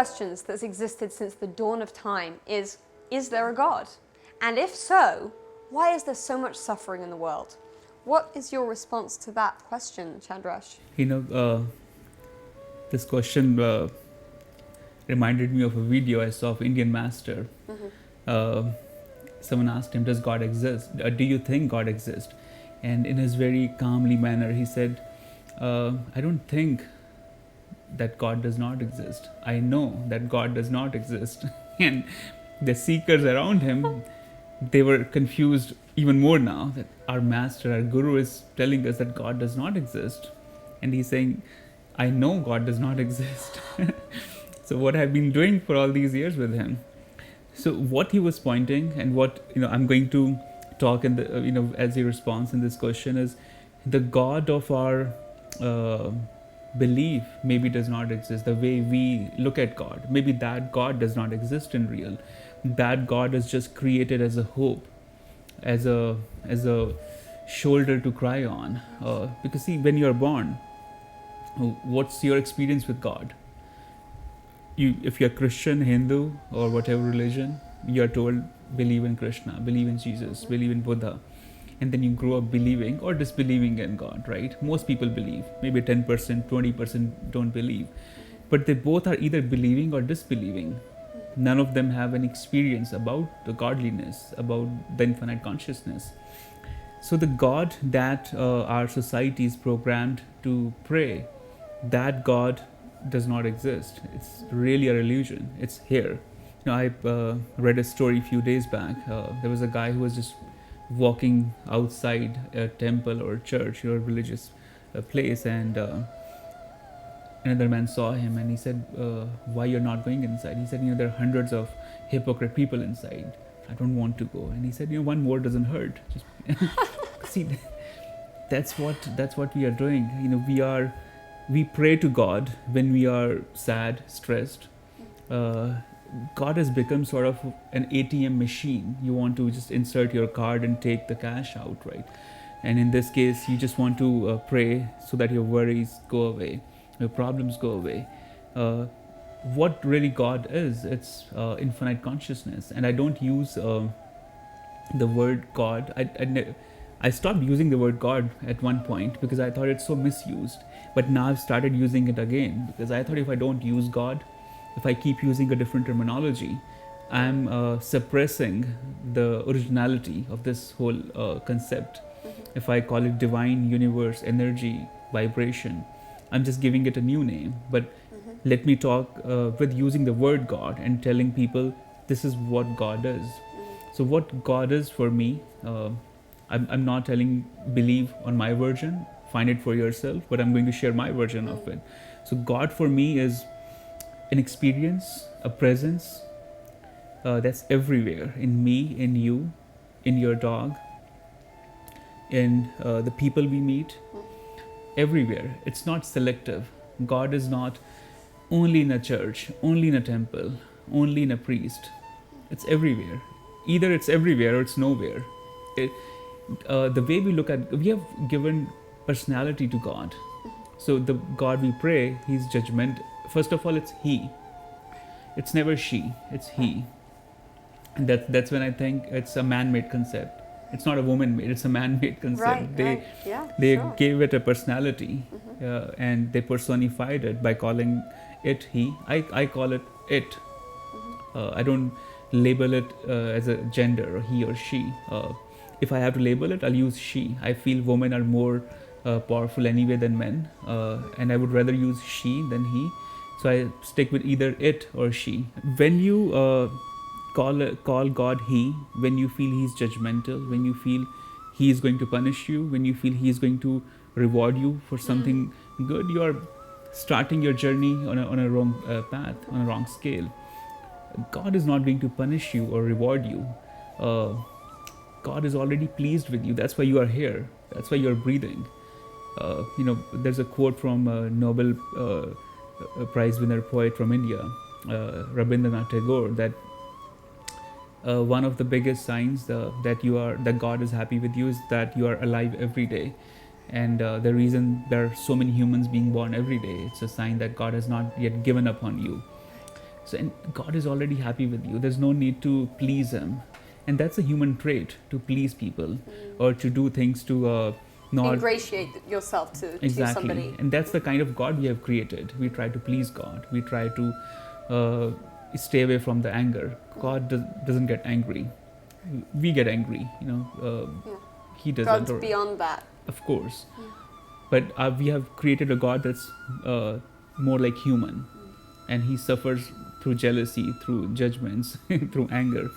questions that's existed since the dawn of time is there a God? And if so, why is there so much suffering in the world? What is your response to that question, Chandresh? This question reminded me of a video I saw of Indian Master. Someone asked him, does God exist? Do you think God exists? And in his very calmly manner, he said, I don't think that God does not exist. I know that God does not exist. And the seekers around him, they were confused even more now that our master, our guru is telling us that God does not exist. And he's saying, I know God does not exist. So what I've been doing for all these years with him. So what he was pointing and what, I'm going to talk in the, as a response in this question is the God of our belief maybe does not exist. The way we look at God, maybe that God does not exist in real. That God is just created as a hope, as a shoulder to cry on. Because see, when you are born, what's your experience with God? If you're Christian, Hindu, or whatever religion, you're told believe in Krishna, believe in Jesus, believe in Buddha. And then you grow up believing or disbelieving in God, right? Most people believe. Maybe 10%, 20% don't believe. But they both are either believing or disbelieving. None of them have any experience about the godliness, about the infinite consciousness. So the God that our society is programmed to pray, that God does not exist. It's really an illusion. It's here. I read a story a few days back. There was a guy who was just walking outside a temple or church or religious place, and another man saw him and he said, why you're not going inside? He said, there are hundreds of hypocrite people inside. I don't want to go. And he said, one more doesn't hurt. Just see, that's what we are doing. We pray to God when we are sad, stressed. God has become sort of an ATM machine. You want to just insert your card and take the cash out, right? And in this case, you just want to pray so that your worries go away, your problems go away. What really God is, it's infinite consciousness. And I don't use the word God. I stopped using the word God at one point because I thought it's so misused. But now I've started using it again because I thought if I don't use God, if I keep using a different terminology, I'm suppressing the originality of this whole concept. If I call it divine, universe, energy, vibration, I'm just giving it a new name. But let me talk with using the word God and telling people this is what God is. So what God is for me, I'm not telling believe on my version, find it for yourself, but I'm going to share my version of it. So God for me is an experience, a presence that's everywhere, in me, in you, in your dog, in the people we meet, everywhere. It's not selective. God is not only in a church, only in a temple, only in a priest. It's everywhere. Either it's everywhere or it's nowhere. The way we look at, we have given personality to God. So the God we pray, He's judgment. First of all, it's He. It's never she, it's He. And that's when I think it's a man-made concept. It's not a woman-made, it's a man-made concept. They gave it a personality and they personified it by calling it He. I call it it. I don't label it as a gender or he or she. If I have to label it, I'll use she. I feel women are more powerful anyway than men, and I would rather use she than he. So I stick with either it or she. When you call God He, when you feel He's judgmental, when you feel He is going to punish you, when you feel He is going to reward you for something good, you are starting your journey on a wrong path, on a wrong scale. God is not going to punish you or reward you. God is already pleased with you. That's why you are here. That's why you are breathing. There's a quote from a Nobel Prize winner poet from India, Rabindranath Tagore, that one of the biggest signs that God is happy with you is that you are alive every day. And the reason there are so many humans being born every day, it's a sign that God has not yet given up on you. So, and God is already happy with you. There's no need to please Him, and that's a human trait, to please people or to do things to not Ingratiate yourself to exactly. somebody. And that's the kind of God we have created. We try to please God. We try to stay away from the anger. God doesn't get angry. We get angry, He doesn't. God's beyond that. Of course. But we have created a God that's more like human, and He suffers through jealousy, through judgments, through anger.